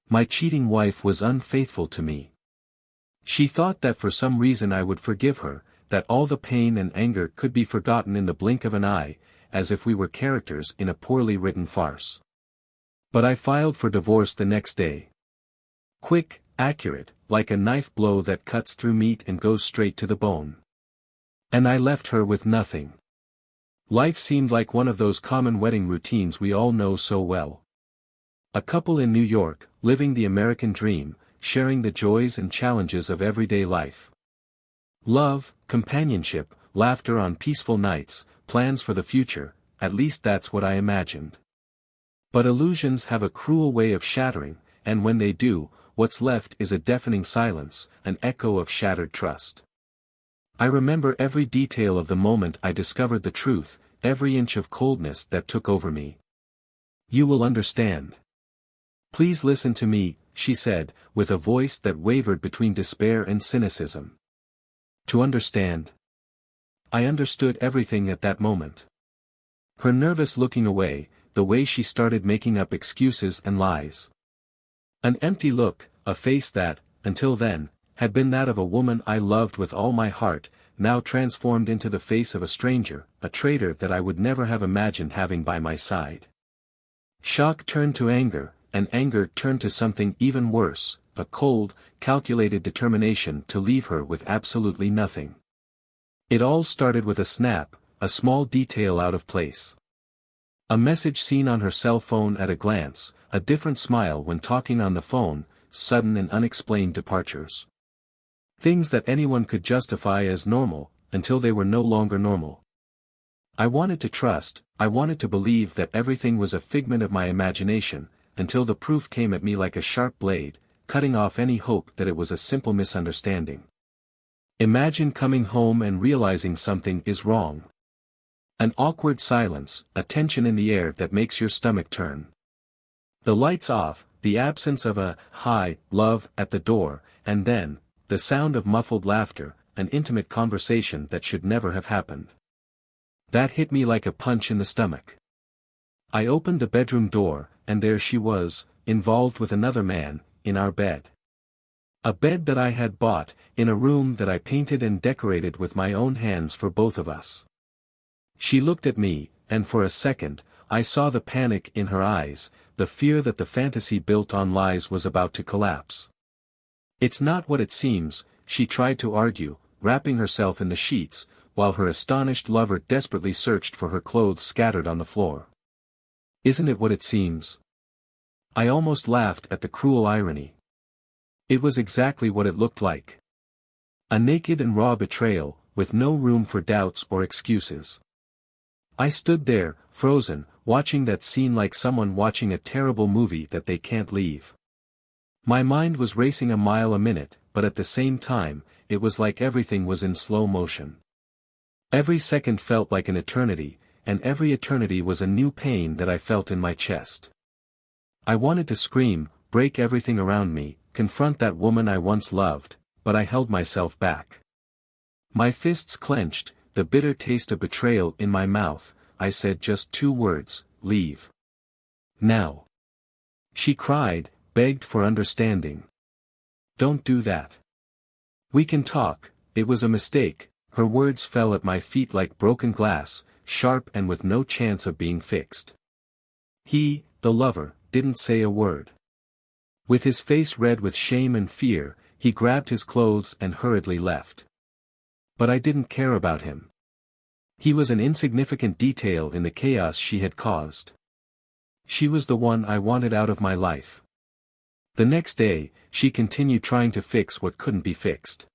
My cheating wife was unfaithful to me. She thought that for some reason I would forgive her, that all the pain and anger could be forgotten in the blink of an eye, as if we were characters in a poorly written farce. But I filed for divorce the next day. Quick, accurate, like a knife blow that cuts through meat and goes straight to the bone. And I left her with nothing. Life seemed like one of those common wedding routines we all know so well. A couple in New York, living the American dream, sharing the joys and challenges of everyday life. Love, companionship, laughter on peaceful nights, plans for the future, at least that's what I imagined. But illusions have a cruel way of shattering, and when they do, what's left is a deafening silence, an echo of shattered trust. I remember every detail of the moment I discovered the truth, every inch of coldness that took over me. You will understand. Please listen to me, she said, with a voice that wavered between despair and cynicism. To understand. I understood everything at that moment. Her nervous looking away, the way she started making up excuses and lies. An empty look, a face that, until then, had been that of a woman I loved with all my heart, now transformed into the face of a stranger, a traitor that I would never have imagined having by my side. Shock turned to anger, and anger turned to something even worse, a cold, calculated determination to leave her with absolutely nothing. It all started with a snap, a small detail out of place. A message seen on her cell phone at a glance, a different smile when talking on the phone, sudden and unexplained departures. Things that anyone could justify as normal, until they were no longer normal. I wanted to trust, I wanted to believe that everything was a figment of my imagination, until the proof came at me like a sharp blade, cutting off any hope that it was a simple misunderstanding. Imagine coming home and realizing something is wrong. An awkward silence, a tension in the air that makes your stomach turn. The lights off, the absence of a "hi, love" at the door, and then, the sound of muffled laughter, an intimate conversation that should never have happened. That hit me like a punch in the stomach. I opened the bedroom door, and there she was, involved with another man, in our bed. A bed that I had bought, in a room that I painted and decorated with my own hands for both of us. She looked at me, and for a second, I saw the panic in her eyes, the fear that the fantasy built on lies was about to collapse. It's not what it seems, she tried to argue, wrapping herself in the sheets, while her astonished lover desperately searched for her clothes scattered on the floor. Isn't it what it seems? I almost laughed at the cruel irony. It was exactly what it looked like. A naked and raw betrayal, with no room for doubts or excuses. I stood there, frozen, watching that scene like someone watching a terrible movie that they can't leave. My mind was racing a mile a minute, but at the same time, it was like everything was in slow motion. Every second felt like an eternity, and every eternity was a new pain that I felt in my chest. I wanted to scream, break everything around me, confront that woman I once loved, but I held myself back. My fists clenched, the bitter taste of betrayal in my mouth. I said just 2 words, leave. Now. She cried, begged for understanding. Don't do that. We can talk, it was a mistake. Her words fell at my feet like broken glass, sharp and with no chance of being fixed. He, the lover, didn't say a word. With his face red with shame and fear, he grabbed his clothes and hurriedly left. But I didn't care about him. He was an insignificant detail in the chaos she had caused. She was the one I wanted out of my life. The next day, she continued trying to fix what couldn't be fixed.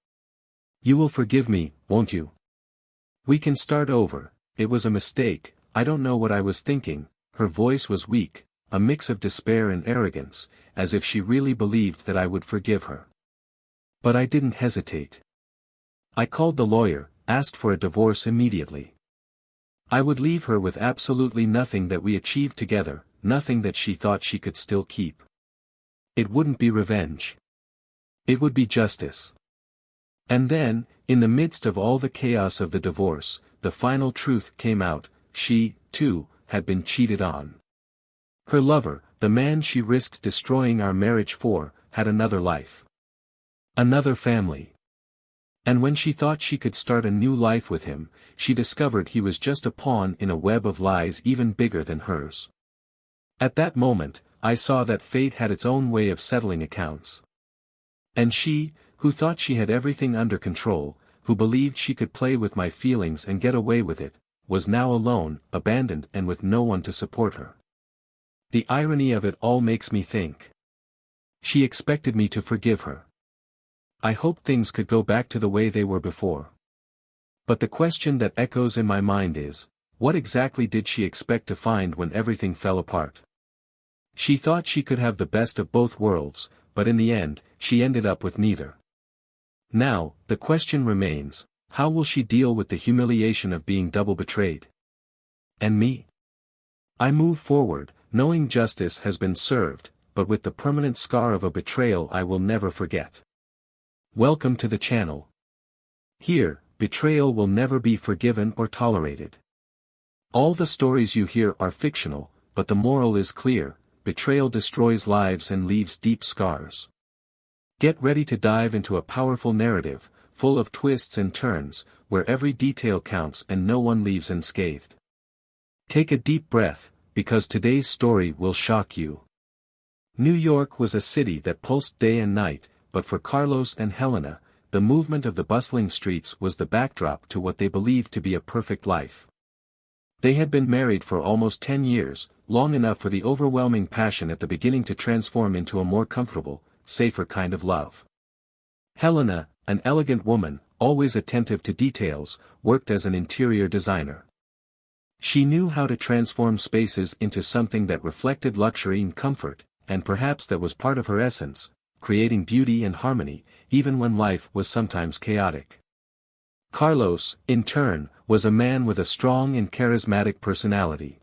You will forgive me, won't you? We can start over, it was a mistake, I don't know what I was thinking. Her voice was weak, a mix of despair and arrogance, as if she really believed that I would forgive her. But I didn't hesitate. I called the lawyer, asked for a divorce immediately. I would leave her with absolutely nothing that we achieved together, nothing that she thought she could still keep. It wouldn't be revenge. It would be justice. And then, in the midst of all the chaos of the divorce, the final truth came out: she, too, had been cheated on. Her lover, the man she risked destroying our marriage for, had another life. Another family. And when she thought she could start a new life with him, she discovered he was just a pawn in a web of lies even bigger than hers. At that moment, I saw that fate had its own way of settling accounts. And she, who thought she had everything under control, who believed she could play with my feelings and get away with it, was now alone, abandoned and with no one to support her. The irony of it all makes me think. She expected me to forgive her. I hoped things could go back to the way they were before. But the question that echoes in my mind is, what exactly did she expect to find when everything fell apart? She thought she could have the best of both worlds, but in the end, she ended up with neither. Now, the question remains, how will she deal with the humiliation of being double betrayed? And me? I move forward, knowing justice has been served, but with the permanent scar of a betrayal I will never forget. Welcome to the channel. Here, betrayal will never be forgiven or tolerated. All the stories you hear are fictional, but the moral is clear: betrayal destroys lives and leaves deep scars. Get ready to dive into a powerful narrative, full of twists and turns, where every detail counts and no one leaves unscathed. Take a deep breath, because today's story will shock you. New York was a city that pulsed day and night, but for Carlos and Helena, the movement of the bustling streets was the backdrop to what they believed to be a perfect life. They had been married for almost 10 years, long enough for the overwhelming passion at the beginning to transform into a more comfortable, safer kind of love. Helena, an elegant woman, always attentive to details, worked as an interior designer. She knew how to transform spaces into something that reflected luxury and comfort, and perhaps that was part of her essence, creating beauty and harmony, even when life was sometimes chaotic. Carlos, in turn, was a man with a strong and charismatic personality.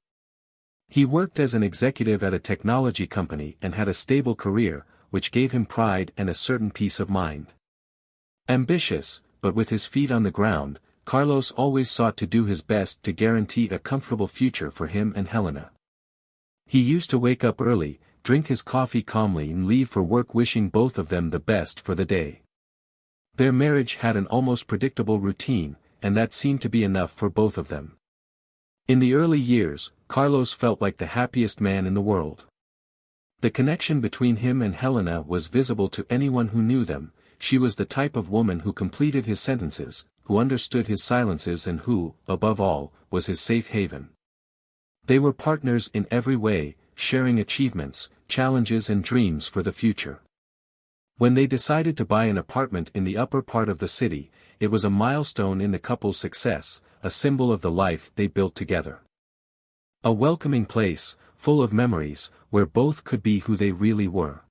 He worked as an executive at a technology company and had a stable career, which gave him pride and a certain peace of mind. Ambitious, but with his feet on the ground, Carlos always sought to do his best to guarantee a comfortable future for him and Helena. He used to wake up early, drink his coffee calmly and leave for work wishing both of them the best for the day. Their marriage had an almost predictable routine, and that seemed to be enough for both of them. In the early years, Carlos felt like the happiest man in the world. The connection between him and Helena was visible to anyone who knew them. She was the type of woman who completed his sentences, who understood his silences and who, above all, was his safe haven. They were partners in every way, sharing achievements, challenges and dreams for the future. When they decided to buy an apartment in the upper part of the city, it was a milestone in the couple's success, a symbol of the life they built together. A welcoming place, full of memories, where both could be who they really were.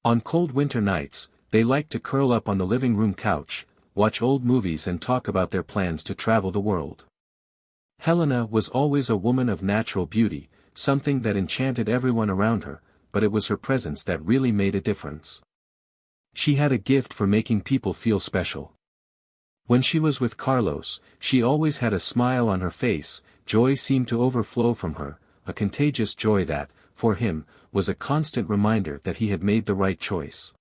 On cold winter nights, they liked to curl up on the living room couch, watch old movies and talk about their plans to travel the world. Helena was always a woman of natural beauty, something that enchanted everyone around her, but it was her presence that really made a difference. She had a gift for making people feel special. When she was with Carlos, she always had a smile on her face. Joy seemed to overflow from her, a contagious joy that, for him, was a constant reminder that he had made the right choice.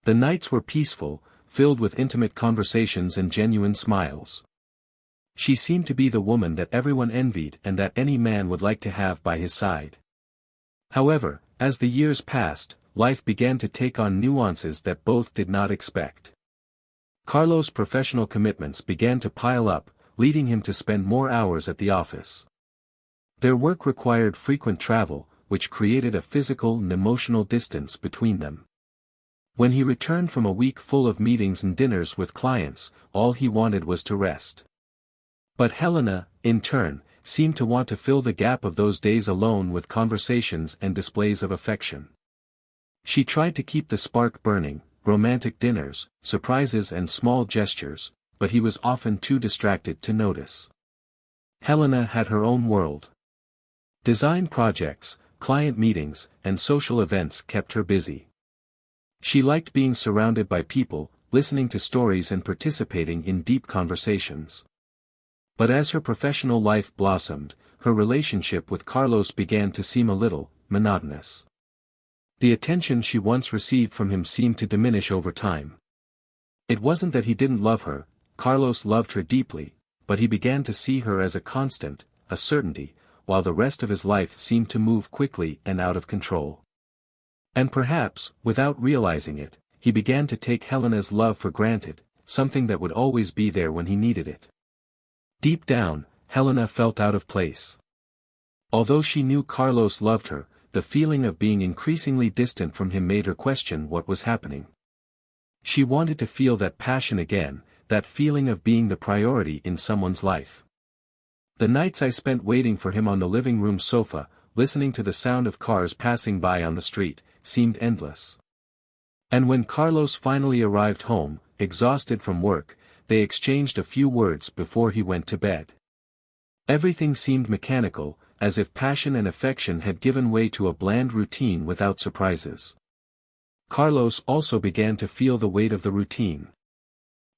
The nights were peaceful, filled with intimate conversations and genuine smiles. She seemed to be the woman that everyone envied and that any man would like to have by his side. However, as the years passed, life began to take on nuances that both did not expect. Carlos' professional commitments began to pile up, leading him to spend more hours at the office. Their work required frequent travel, which created a physical and emotional distance between them. When he returned from a week full of meetings and dinners with clients, all he wanted was to rest. But Helena, in turn, seemed to want to fill the gap of those days alone with conversations and displays of affection. She tried to keep the spark burning, romantic dinners, surprises and small gestures, but he was often too distracted to notice. Helena had her own world. Design projects, client meetings, and social events kept her busy. She liked being surrounded by people, listening to stories and participating in deep conversations. But as her professional life blossomed, her relationship with Carlos began to seem a little monotonous. The attention she once received from him seemed to diminish over time. It wasn't that he didn't love her, Carlos loved her deeply, but he began to see her as a constant, a certainty, while the rest of his life seemed to move quickly and out of control. And perhaps, without realizing it, he began to take Helena's love for granted, something that would always be there when he needed it. Deep down, Helena felt out of place. Although she knew Carlos loved her, the feeling of being increasingly distant from him made her question what was happening. She wanted to feel that passion again, that feeling of being the priority in someone's life. The nights I spent waiting for him on the living room sofa, listening to the sound of cars passing by on the street, seemed endless. And when Carlos finally arrived home, exhausted from work, they exchanged a few words before he went to bed. Everything seemed mechanical, as if passion and affection had given way to a bland routine without surprises. Carlos also began to feel the weight of the routine.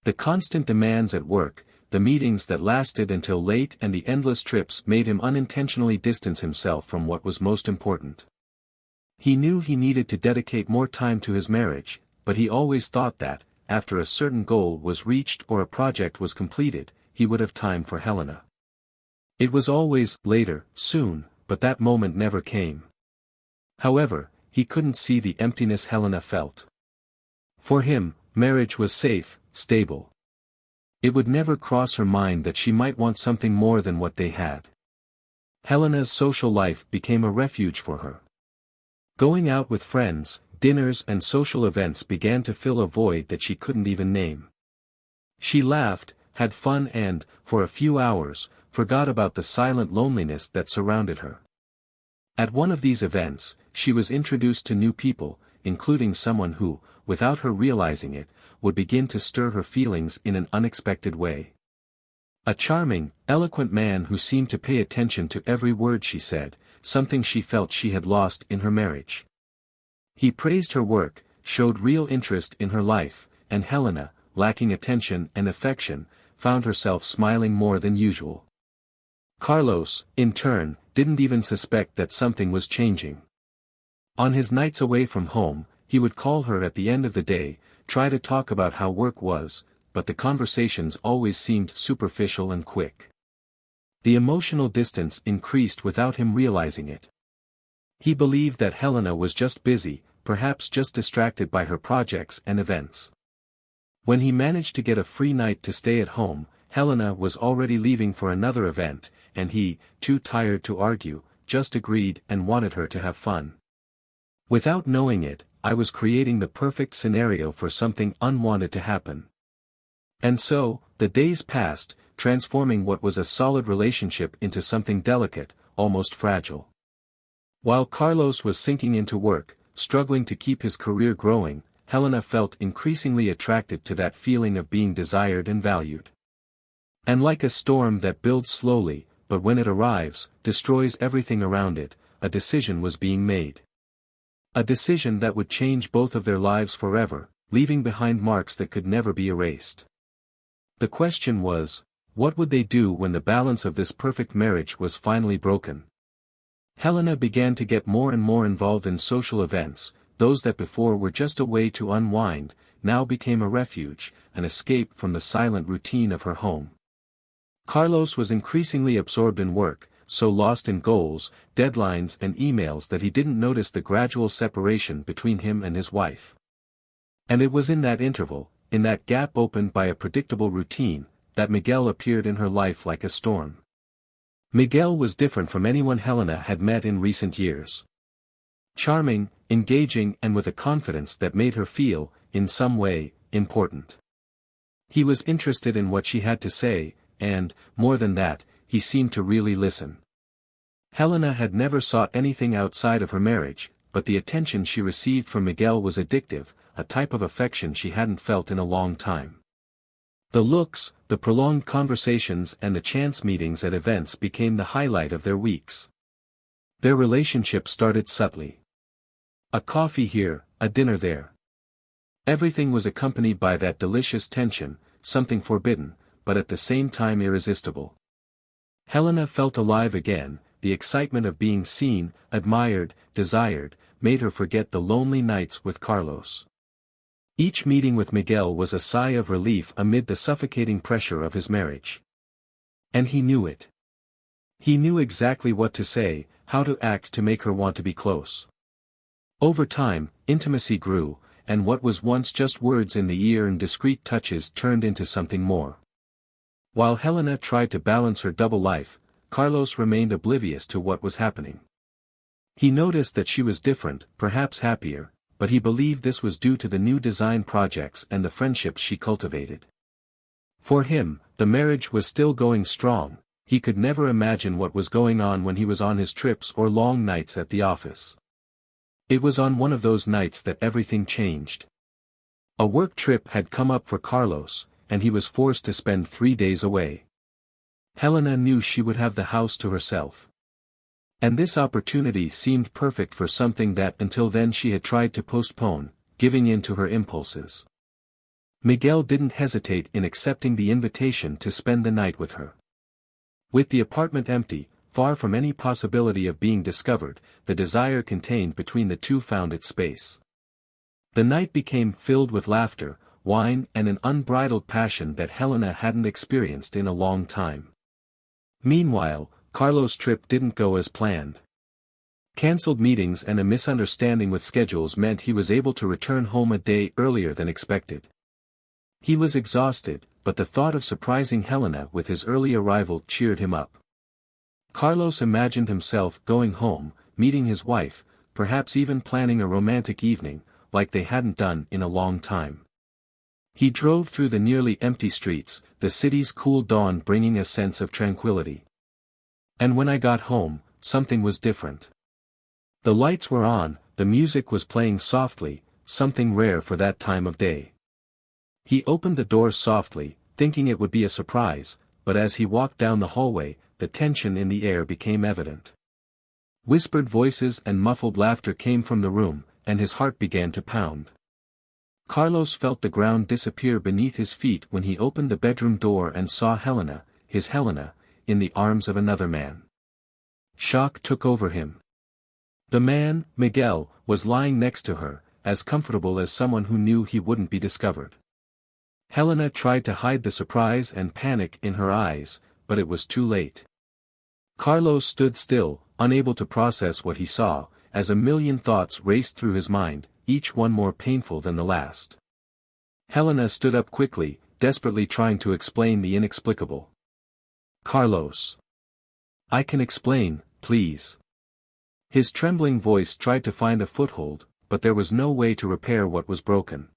The constant demands at work, the meetings that lasted until late and the endless trips made him unintentionally distance himself from what was most important. He knew he needed to dedicate more time to his marriage, but he always thought that, after a certain goal was reached or a project was completed, he would have time for Helena. It was always later, soon, but that moment never came. However, he couldn't see the emptiness Helena felt. For him, marriage was safe, stable. It would never cross her mind that she might want something more than what they had. Helena's social life became a refuge for her. Going out with friends, dinners and social events began to fill a void that she couldn't even name. She laughed, had fun and, for a few hours, forgot about the silent loneliness that surrounded her. At one of these events, she was introduced to new people, including someone who, without her realizing it, would begin to stir her feelings in an unexpected way. A charming, eloquent man who seemed to pay attention to every word she said, something she felt she had lost in her marriage. He praised her work, showed real interest in her life, and Helena, lacking attention and affection, found herself smiling more than usual. Carlos, in turn, didn't even suspect that something was changing. On his nights away from home, he would call her at the end of the day, try to talk about how work was, but the conversations always seemed superficial and quick. The emotional distance increased without him realizing it. He believed that Helena was just busy, perhaps just distracted by her projects and events. When he managed to get a free night to stay at home, Helena was already leaving for another event, and he, too tired to argue, just agreed and wanted her to have fun. Without knowing it, I was creating the perfect scenario for something unwanted to happen. And so, the days passed, transforming what was a solid relationship into something delicate, almost fragile. While Carlos was sinking into work, struggling to keep his career growing, Helena felt increasingly attracted to that feeling of being desired and valued. And like a storm that builds slowly, but when it arrives, destroys everything around it, a decision was being made. A decision that would change both of their lives forever, leaving behind marks that could never be erased. The question was, what would they do when the balance of this perfect marriage was finally broken? Helena began to get more and more involved in social events, those that before were just a way to unwind, now became a refuge, an escape from the silent routine of her home. Carlos was increasingly absorbed in work, so lost in goals, deadlines and emails that he didn't notice the gradual separation between him and his wife. And it was in that interval, in that gap opened by a predictable routine, that Miguel appeared in her life like a storm. Miguel was different from anyone Helena had met in recent years. Charming, engaging and with a confidence that made her feel, in some way, important. He was interested in what she had to say, and, more than that, he seemed to really listen. Helena had never sought anything outside of her marriage, but the attention she received from Miguel was addictive, a type of affection she hadn't felt in a long time. The looks, the prolonged conversations and the chance meetings at events became the highlight of their weeks. Their relationship started subtly. A coffee here, a dinner there. Everything was accompanied by that delicious tension, something forbidden, but at the same time irresistible. Helena felt alive again, the excitement of being seen, admired, desired, made her forget the lonely nights with Carlos. Each meeting with Miguel was a sigh of relief amid the suffocating pressure of his marriage. And he knew it. He knew exactly what to say, how to act to make her want to be close. Over time, intimacy grew, and what was once just words in the ear and discreet touches turned into something more. While Helena tried to balance her double life, Carlos remained oblivious to what was happening. He noticed that she was different, perhaps happier, but he believed this was due to the new design projects and the friendships she cultivated. For him, the marriage was still going strong. He could never imagine what was going on when he was on his trips or long nights at the office. It was on one of those nights that everything changed. A work trip had come up for Carlos, and he was forced to spend 3 days away. Helena knew she would have the house to herself. And this opportunity seemed perfect for something that until then she had tried to postpone, giving in to her impulses. Miguel didn't hesitate in accepting the invitation to spend the night with her. With the apartment empty, far from any possibility of being discovered, the desire contained between the two found its space. The night became filled with laughter, wine and an unbridled passion that Helena hadn't experienced in a long time. Meanwhile, Carlos' trip didn't go as planned. Cancelled meetings and a misunderstanding with schedules meant he was able to return home a day earlier than expected. He was exhausted, but the thought of surprising Helena with his early arrival cheered him up. Carlos imagined himself going home, meeting his wife, perhaps even planning a romantic evening, like they hadn't done in a long time. He drove through the nearly empty streets, the city's cool dawn bringing a sense of tranquility. And when I got home, something was different. The lights were on, the music was playing softly, something rare for that time of day. He opened the door softly, thinking it would be a surprise, but as he walked down the hallway, the tension in the air became evident. Whispered voices and muffled laughter came from the room, and his heart began to pound. Carlos felt the ground disappear beneath his feet when he opened the bedroom door and saw Helena, his Helena, in the arms of another man. Shock took over him. The man, Miguel, was lying next to her, as comfortable as someone who knew he wouldn't be discovered. Helena tried to hide the surprise and panic in her eyes, but it was too late. Carlos stood still, unable to process what he saw, as a million thoughts raced through his mind, each one more painful than the last. Helena stood up quickly, desperately trying to explain the inexplicable. Carlos. I can explain, please. His trembling voice tried to find a foothold, but there was no way to repair what was broken.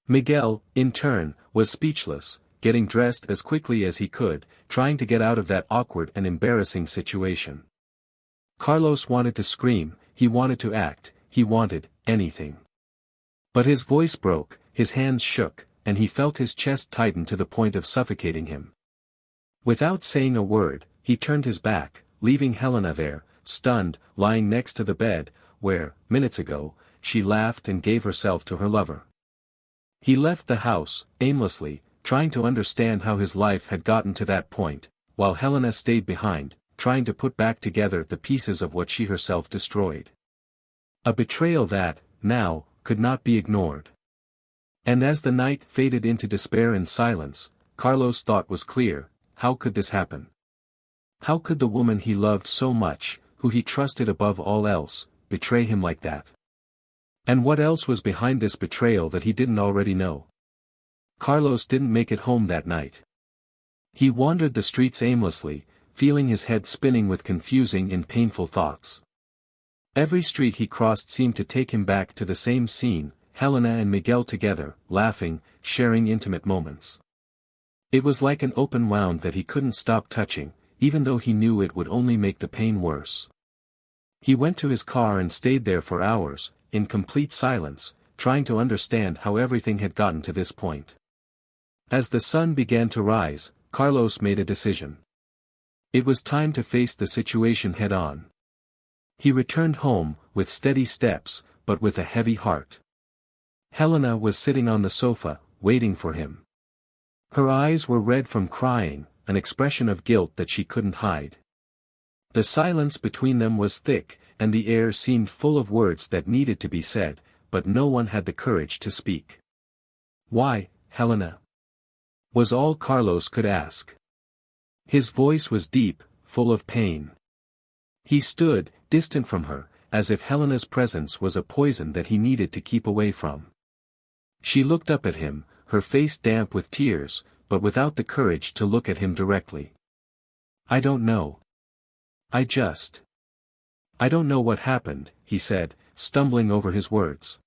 Miguel, in turn, was speechless, getting dressed as quickly as he could, trying to get out of that awkward and embarrassing situation. Carlos wanted to scream, he wanted to act, he wanted anything. But his voice broke, his hands shook, and he felt his chest tighten to the point of suffocating him. Without saying a word, he turned his back, leaving Helena there, stunned, lying next to the bed, where, minutes ago, she laughed and gave herself to her lover. He left the house, aimlessly, trying to understand how his life had gotten to that point, while Helena stayed behind, trying to put back together the pieces of what she herself destroyed. A betrayal that, now, could not be ignored. And as the night faded into despair and silence, Carlos' thought was clear: how could this happen? How could the woman he loved so much, who he trusted above all else, betray him like that? And what else was behind this betrayal that he didn't already know? Carlos didn't make it home that night. He wandered the streets aimlessly, feeling his head spinning with confusing and painful thoughts. Every street he crossed seemed to take him back to the same scene, Helena and Miguel together, laughing, sharing intimate moments. It was like an open wound that he couldn't stop touching, even though he knew it would only make the pain worse. He went to his car and stayed there for hours, in complete silence, trying to understand how everything had gotten to this point. As the sun began to rise, Carlos made a decision. It was time to face the situation head-on. He returned home, with steady steps, but with a heavy heart. Helena was sitting on the sofa, waiting for him. Her eyes were red from crying, an expression of guilt that she couldn't hide. The silence between them was thick, and the air seemed full of words that needed to be said, but no one had the courage to speak. "Why, Helena?" was all Carlos could ask. His voice was deep, full of pain. He stood, distant from her, as if Helena's presence was a poison that he needed to keep away from. She looked up at him, her face damp with tears, but without the courage to look at him directly. "I don't know. I don't know what happened," he said, stumbling over his words.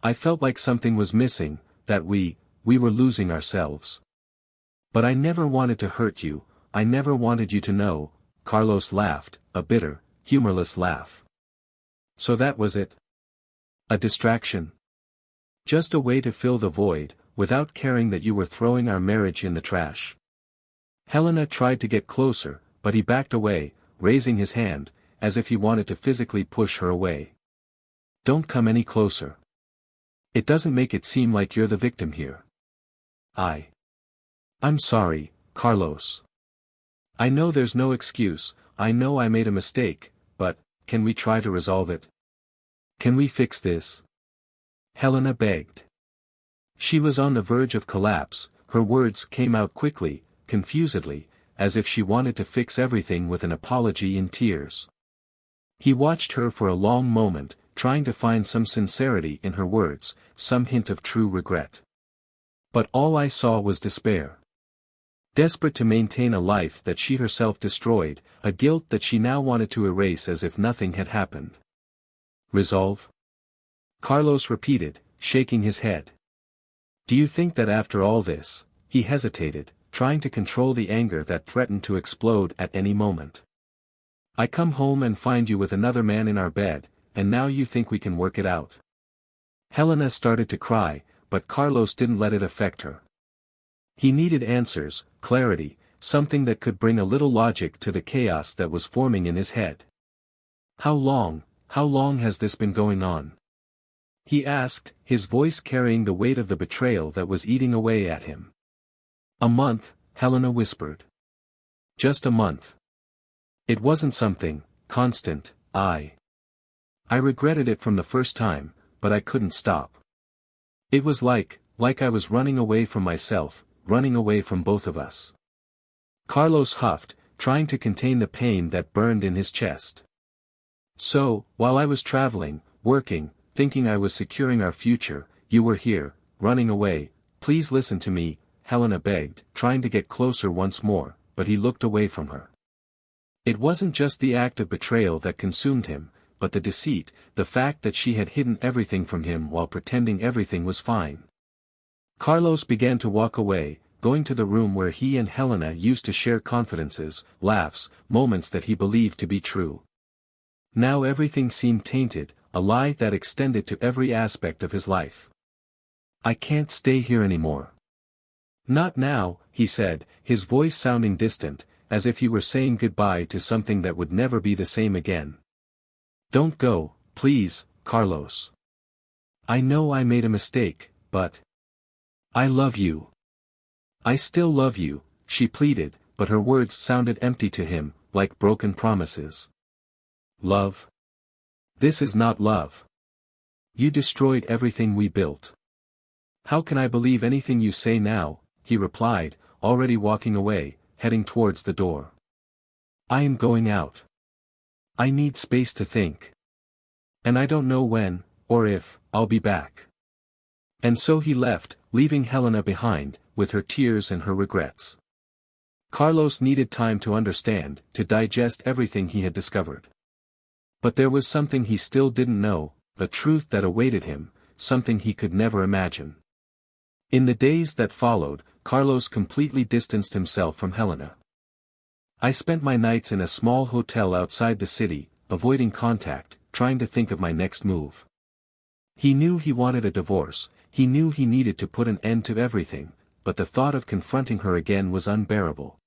"I felt like something was missing, that we were losing ourselves. But I never wanted to hurt you, I never wanted you to know." Carlos laughed, a bitter, humorless laugh. "So that was it? A distraction? Just a way to fill the void, without caring that you were throwing our marriage in the trash?" Helena tried to get closer, but he backed away, raising his hand, as if he wanted to physically push her away. "Don't come any closer. It doesn't make it seem like you're the victim here." I'm sorry, Carlos. I know there's no excuse, I know I made a mistake, but, can we try to resolve it? Can we fix this?" Helena begged. She was on the verge of collapse, her words came out quickly, confusedly, as if she wanted to fix everything with an apology in tears. He watched her for a long moment, trying to find some sincerity in her words, some hint of true regret. But all I saw was despair. Desperate to maintain a life that she herself destroyed, a guilt that she now wanted to erase as if nothing had happened. "Resolve?" Carlos repeated, shaking his head. "Do you think that after all this," he hesitated, trying to control the anger that threatened to explode at any moment. "I come home and find you with another man in our bed, and now you think we can work it out?" Helena started to cry, but Carlos didn't let it affect her. He needed answers, clarity, something that could bring a little logic to the chaos that was forming in his head. How long has this been going on?" he asked, his voice carrying the weight of the betrayal that was eating away at him. "A month," Helena whispered. "Just a month. It wasn't something constant. I regretted it from the first time, but I couldn't stop. It was like I was running away from myself, running away from both of us." Carlos huffed, trying to contain the pain that burned in his chest. "So, while I was traveling, working, thinking I was securing our future, you were here, running away. Please listen to me," Helena begged, trying to get closer once more, but he looked away from her. It wasn't just the act of betrayal that consumed him, but the deceit, the fact that she had hidden everything from him while pretending everything was fine. Carlos began to walk away, going to the room where he and Helena used to share confidences, laughs, moments that he believed to be true. Now everything seemed tainted, a lie that extended to every aspect of his life. "I can't stay here anymore." "Not now," he said, his voice sounding distant, as if he were saying goodbye to something that would never be the same again. "Don't go, please, Carlos. I know I made a mistake, but I love you. I still love you," she pleaded, but her words sounded empty to him, like broken promises. "Love? This is not love. You destroyed everything we built." "How can I believe anything you say now?" he replied, already walking away, heading towards the door. "I am going out. I need space to think. And I don't know when, or if, I'll be back." And so he left, leaving Helena behind, with her tears and her regrets. Carlos needed time to understand, to digest everything he had discovered. But there was something he still didn't know, a truth that awaited him, something he could never imagine. In the days that followed, Carlos completely distanced himself from Helena. "I spent my nights in a small hotel outside the city, avoiding contact, trying to think of my next move." He knew he wanted a divorce, he knew he needed to put an end to everything, but the thought of confronting her again was unbearable.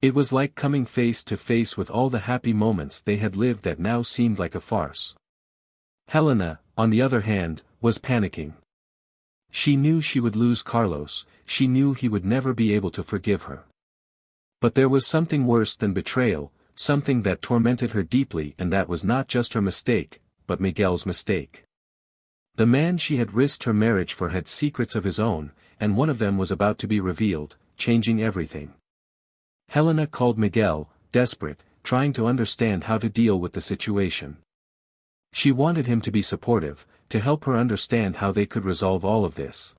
It was like coming face to face with all the happy moments they had lived that now seemed like a farce. Helena, on the other hand, was panicking. She knew she would lose Carlos, she knew he would never be able to forgive her. But there was something worse than betrayal, something that tormented her deeply, and that was not just her mistake, but Miguel's mistake. The man she had risked her marriage for had secrets of his own, and one of them was about to be revealed, changing everything. Helena called Miguel, desperate, trying to understand how to deal with the situation. She wanted him to be supportive, to help her understand how they could resolve all of this.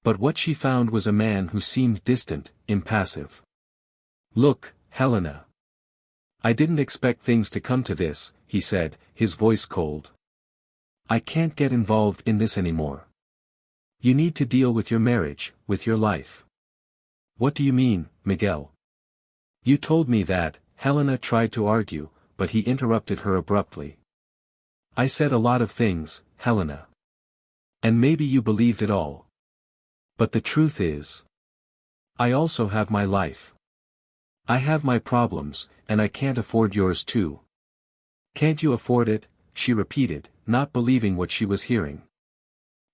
But what she found was a man who seemed distant, impassive. "Look, Helena. I didn't expect things to come to this," he said, his voice cold. "I can't get involved in this anymore. You need to deal with your marriage, with your life." "What do you mean, Miguel?" "You told me that," Helena tried to argue, but he interrupted her abruptly. "I said a lot of things, Helena. And maybe you believed it all. But the truth is, I also have my life. I have my problems, and I can't afford yours too." "Can't you afford it?" she repeated, not believing what she was hearing.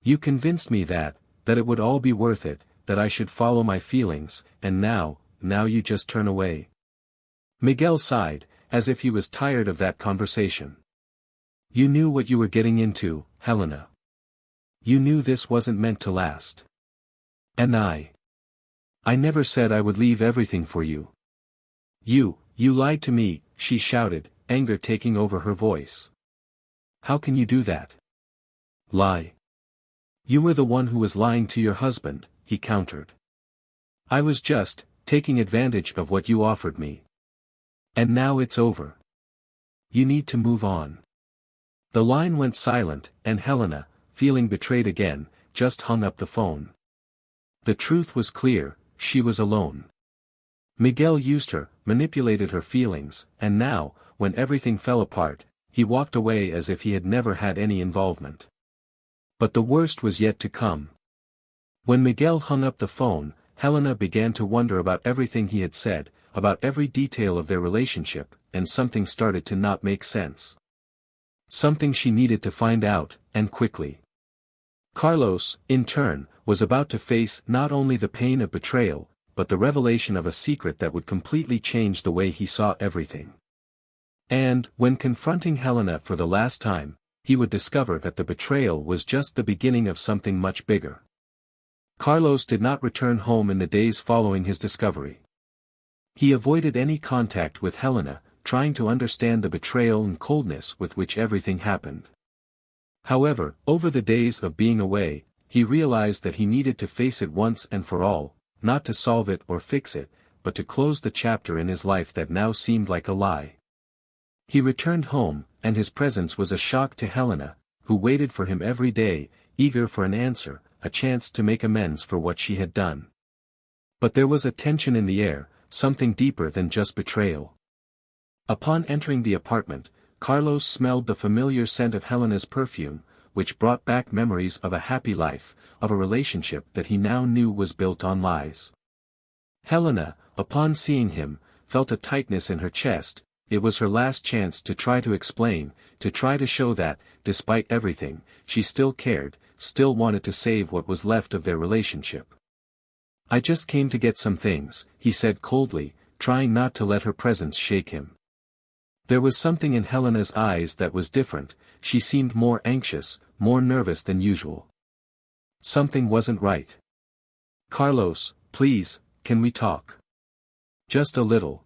"You convinced me that it would all be worth it, that I should follow my feelings, and now you just turn away." Miguel sighed, as if he was tired of that conversation. "You knew what you were getting into, Helena. You knew this wasn't meant to last. And I never said I would leave everything for you. You lied to me," she shouted, anger taking over her voice. "How can you do that? Lie? You were the one who was lying to your husband," he countered. "I was just taking advantage of what you offered me. And now it's over. You need to move on." The line went silent, and Helena, feeling betrayed again, just hung up the phone. The truth was clear, she was alone. Miguel used her, manipulated her feelings, and now, when everything fell apart, he walked away as if he had never had any involvement. But the worst was yet to come. When Miguel hung up the phone, Helena began to wonder about everything he had said, about every detail of their relationship, and something started to not make sense. Something she needed to find out, and quickly. Carlos, in turn, was about to face not only the pain of betrayal, but the revelation of a secret that would completely change the way he saw everything. And, when confronting Helena for the last time, he would discover that the betrayal was just the beginning of something much bigger. Carlos did not return home in the days following his discovery. He avoided any contact with Helena, trying to understand the betrayal and coldness with which everything happened. However, over the days of being away, he realized that he needed to face it once and for all, not to solve it or fix it, but to close the chapter in his life that now seemed like a lie. He returned home, and his presence was a shock to Helena, who waited for him every day, eager for an answer, a chance to make amends for what she had done. But there was a tension in the air, something deeper than just betrayal. Upon entering the apartment, Carlos smelled the familiar scent of Helena's perfume, which brought back memories of a happy life, of a relationship that he now knew was built on lies. Helena, upon seeing him, felt a tightness in her chest. It was her last chance to try to explain, to try to show that, despite everything, she still cared, still wanted to save what was left of their relationship. "I just came to get some things," he said coldly, trying not to let her presence shake him. There was something in Helena's eyes that was different. She seemed more anxious, more nervous than usual. Something wasn't right. "Carlos, please, can we talk? Just a little.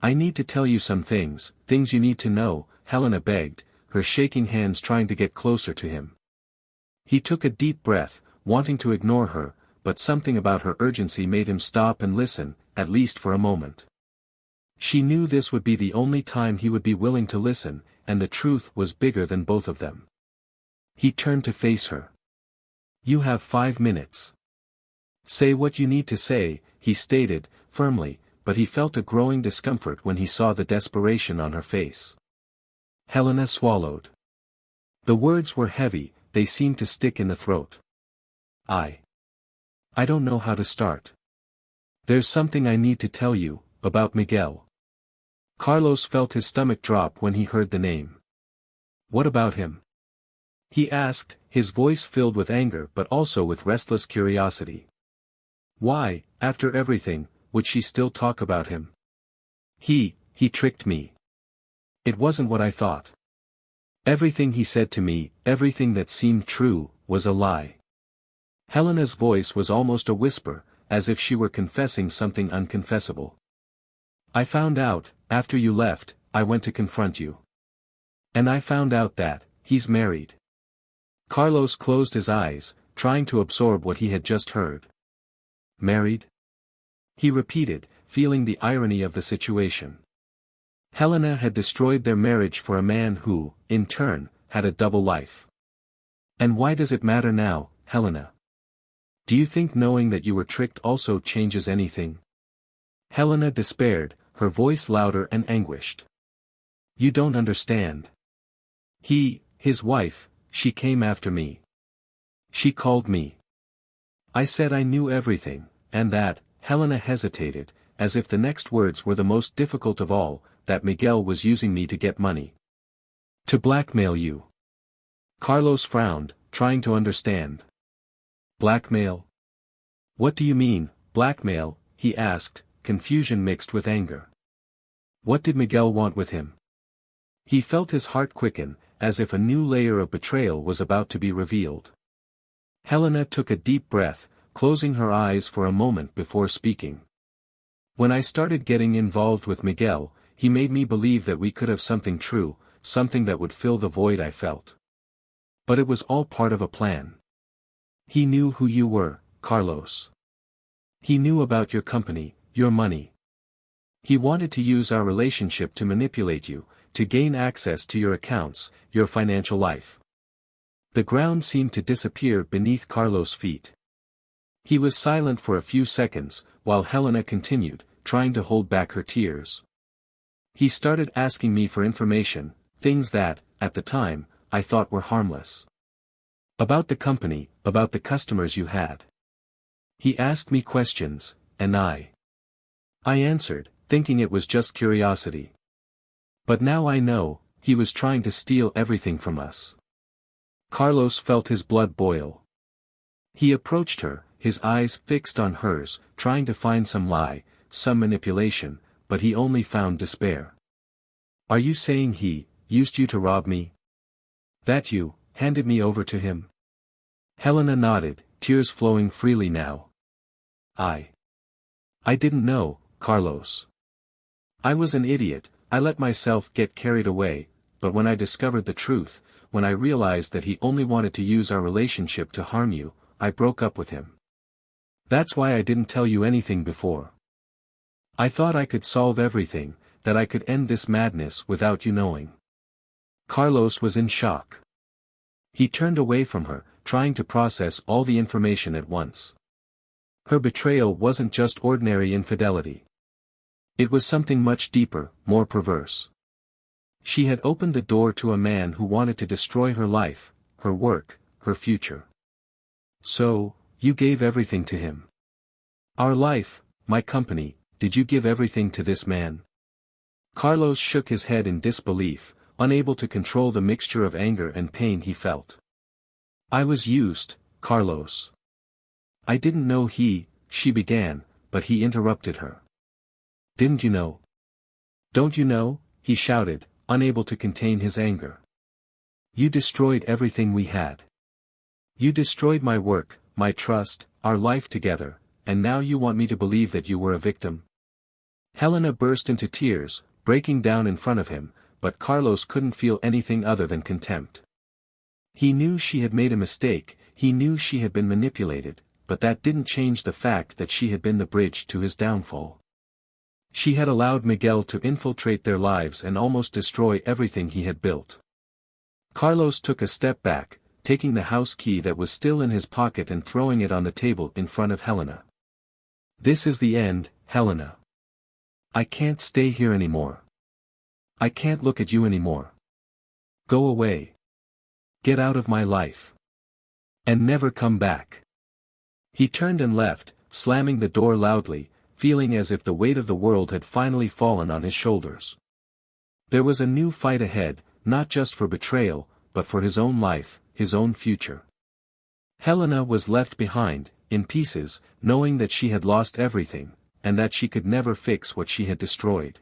I need to tell you some things you need to know," Helena begged, her shaking hands trying to get closer to him. He took a deep breath, wanting to ignore her, but something about her urgency made him stop and listen, at least for a moment. She knew this would be the only time he would be willing to listen, and the truth was bigger than both of them. He turned to face her. "You have 5 minutes. Say what you need to say," he stated, firmly, but he felt a growing discomfort when he saw the desperation on her face. Helena swallowed. The words were heavy, they seemed to stick in the throat. I don't know how to start. There's something I need to tell you, about Miguel." Carlos felt his stomach drop when he heard the name. "What about him?" he asked, his voice filled with anger but also with restless curiosity. Why, after everything, would she still talk about him? he tricked me. It wasn't what I thought. Everything he said to me, everything that seemed true, was a lie. Helena's voice was almost a whisper, as if she were confessing something unconfessable. I found out, after you left, I went to confront you. And I found out that, he's married. Carlos closed his eyes, trying to absorb what he had just heard. Married? He repeated, feeling the irony of the situation. Helena had destroyed their marriage for a man who, in turn, had a double life. And why does it matter now, Helena? Do you think knowing that you were tricked also changes anything? Helena despaired, her voice louder and anguished. You don't understand. His wife, she came after me. She called me. I said I knew everything, and that, Helena hesitated, as if the next words were the most difficult of all, that Miguel was using me to get money. To blackmail you. Carlos frowned, trying to understand. Blackmail? What do you mean, blackmail? He asked, confusion mixed with anger. What did Miguel want with him? He felt his heart quicken, as if a new layer of betrayal was about to be revealed. Helena took a deep breath, closing her eyes for a moment before speaking. When I started getting involved with Miguel, he made me believe that we could have something true, something that would fill the void I felt. But it was all part of a plan. He knew who you were, Carlos. He knew about your company, your money. He wanted to use our relationship to manipulate you, to gain access to your accounts, your financial life. The ground seemed to disappear beneath Carlos' feet. He was silent for a few seconds, while Helena continued, trying to hold back her tears. He started asking me for information, things that, at the time, I thought were harmless. About the company, about the customers you had. He asked me questions, and I answered, thinking it was just curiosity. But now I know, he was trying to steal everything from us. Carlos felt his blood boil. He approached her, his eyes fixed on hers, trying to find some lie, some manipulation, but he only found despair. Are you saying he used you to rob me? That you handed me over to him? Helena nodded, tears flowing freely now. I didn't know, Carlos. I was an idiot, I let myself get carried away, but when I discovered the truth, when I realized that he only wanted to use our relationship to harm you, I broke up with him. That's why I didn't tell you anything before. I thought I could solve everything, that I could end this madness without you knowing. Carlos was in shock. He turned away from her, trying to process all the information at once. Her betrayal wasn't just ordinary infidelity. It was something much deeper, more perverse. She had opened the door to a man who wanted to destroy her life, her work, her future. So, you gave everything to him. Our life, my company, did you give everything to this man? Carlos shook his head in disbelief, unable to control the mixture of anger and pain he felt. I was used, Carlos. I didn't know she began, but he interrupted her. Didn't you know? Don't you know? He shouted, unable to contain his anger. You destroyed everything we had. You destroyed my work, my trust, our life together, and now you want me to believe that you were a victim? Helena burst into tears, breaking down in front of him, but Carlos couldn't feel anything other than contempt. He knew she had made a mistake, he knew she had been manipulated, but that didn't change the fact that she had been the bridge to his downfall. She had allowed Miguel to infiltrate their lives and almost destroy everything he had built. Carlos took a step back, taking the house key that was still in his pocket and throwing it on the table in front of Helena. This is the end, Helena. I can't stay here anymore. I can't look at you anymore. Go away. Get out of my life. And never come back. He turned and left, slamming the door loudly, feeling as if the weight of the world had finally fallen on his shoulders. There was a new fight ahead, not just for betrayal, but for his own life, his own future. Helena was left behind, in pieces, knowing that she had lost everything, and that she could never fix what she had destroyed.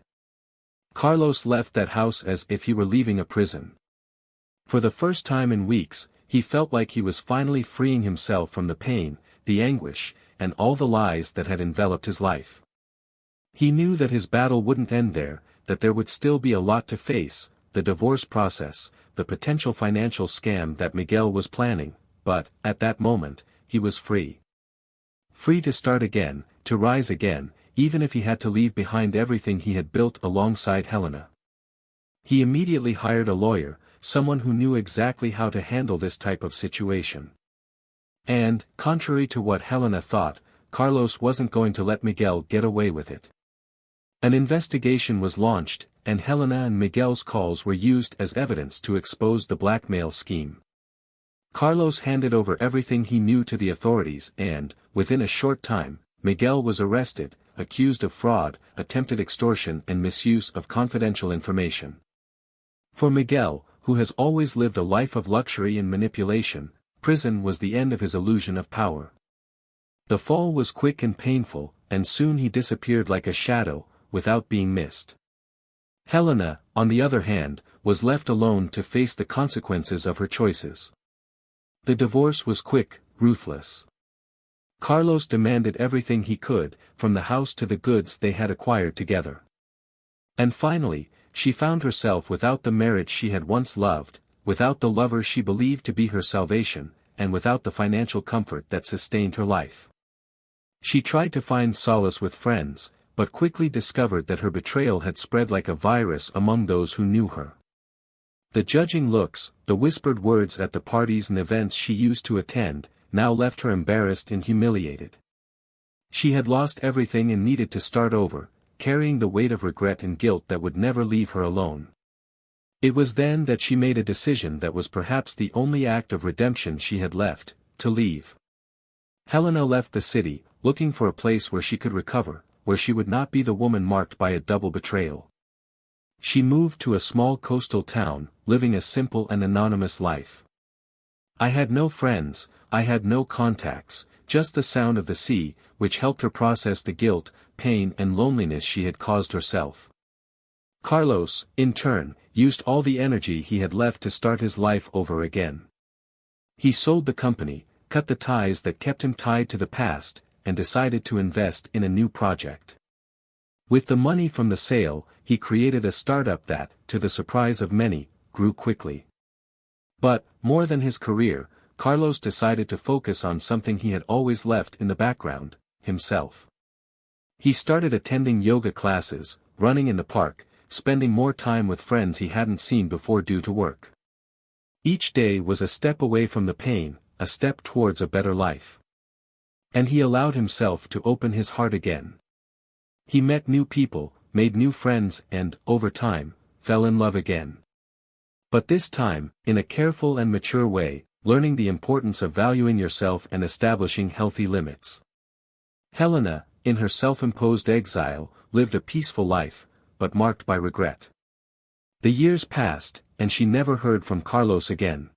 Carlos left that house as if he were leaving a prison. For the first time in weeks, he felt like he was finally freeing himself from the pain, the anguish, and all the lies that had enveloped his life. He knew that his battle wouldn't end there, that there would still be a lot to face, the divorce process, the potential financial scam that Miguel was planning, but, at that moment, he was free. Free to start again, to rise again, even if he had to leave behind everything he had built alongside Helena. He immediately hired a lawyer, someone who knew exactly how to handle this type of situation. And, contrary to what Helena thought, Carlos wasn't going to let Miguel get away with it. An investigation was launched, and Helena and Miguel's calls were used as evidence to expose the blackmail scheme. Carlos handed over everything he knew to the authorities and, within a short time, Miguel was arrested, accused of fraud, attempted extortion and misuse of confidential information. For Miguel, who has always lived a life of luxury and manipulation, prison was the end of his illusion of power. The fall was quick and painful, and soon he disappeared like a shadow, without being missed. Helena, on the other hand, was left alone to face the consequences of her choices. The divorce was quick, ruthless. Carlos demanded everything he could, from the house to the goods they had acquired together. And finally, she found herself without the marriage she had once loved, without the lover she believed to be her salvation, and without the financial comfort that sustained her life. She tried to find solace with friends, but quickly discovered that her betrayal had spread like a virus among those who knew her. The judging looks, the whispered words at the parties and events she used to attend, now left her embarrassed and humiliated. She had lost everything and needed to start over, carrying the weight of regret and guilt that would never leave her alone. It was then that she made a decision that was perhaps the only act of redemption she had left, to leave. Helena left the city, looking for a place where she could recover, where she would not be the woman marked by a double betrayal. She moved to a small coastal town, living a simple and anonymous life. I had no friends, I had no contacts, just the sound of the sea, which helped her process the guilt, pain and loneliness she had caused herself. Carlos, in turn, used all the energy he had left to start his life over again. He sold the company, cut the ties that kept him tied to the past, and decided to invest in a new project. With the money from the sale, he created a startup that, to the surprise of many, grew quickly. But, more than his career, Carlos decided to focus on something he had always left in the background, himself. He started attending yoga classes, running in the park, spending more time with friends he hadn't seen before due to work. Each day was a step away from the pain, a step towards a better life. And he allowed himself to open his heart again. He met new people, made new friends and, over time, fell in love again. But this time, in a careful and mature way, learning the importance of valuing yourself and establishing healthy limits. Helena, in her self-imposed exile, lived a peaceful life, but marked by regret. The years passed, and she never heard from Carlos again.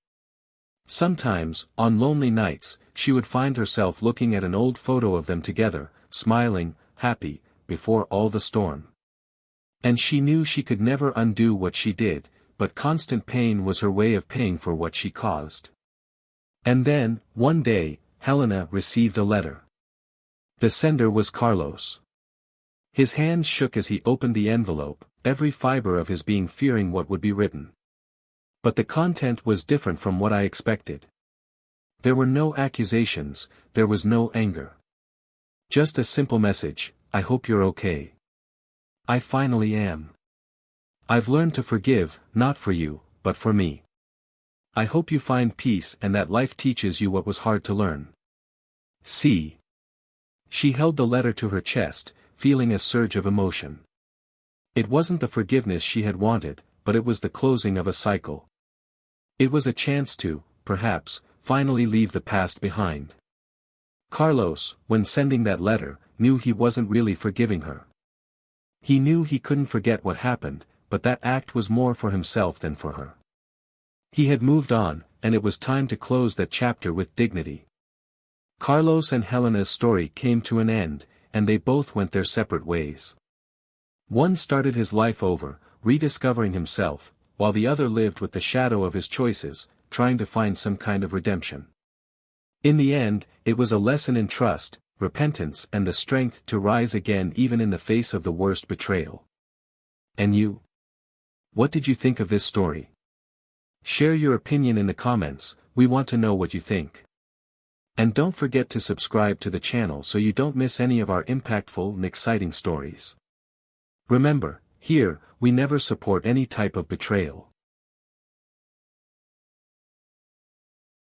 Sometimes, on lonely nights, she would find herself looking at an old photo of them together, smiling, happy, before all the storm. And she knew she could never undo what she did, but constant pain was her way of paying for what she caused. And then, one day, Helena received a letter. The sender was Carlos. His hands shook as he opened the envelope, every fiber of his being fearing what would be written. But the content was different from what I expected. There were no accusations, there was no anger. Just a simple message, I hope you're okay. I finally am. I've learned to forgive, not for you, but for me. I hope you find peace and that life teaches you what was hard to learn. See. She held the letter to her chest, feeling a surge of emotion. It wasn't the forgiveness she had wanted, but it was the closing of a cycle. It was a chance to, perhaps, finally leave the past behind. Carlos, when sending that letter, knew he wasn't really forgiving her. He knew he couldn't forget what happened, but that act was more for himself than for her. He had moved on, and it was time to close that chapter with dignity. Carlos and Helena's story came to an end, and they both went their separate ways. One started his life over, rediscovering himself, while the other lived with the shadow of his choices, trying to find some kind of redemption. In the end, it was a lesson in trust, repentance and the strength to rise again even in the face of the worst betrayal. And you? What did you think of this story? Share your opinion in the comments, we want to know what you think. And don't forget to subscribe to the channel so you don't miss any of our impactful and exciting stories. Remember, here, we never support any type of betrayal.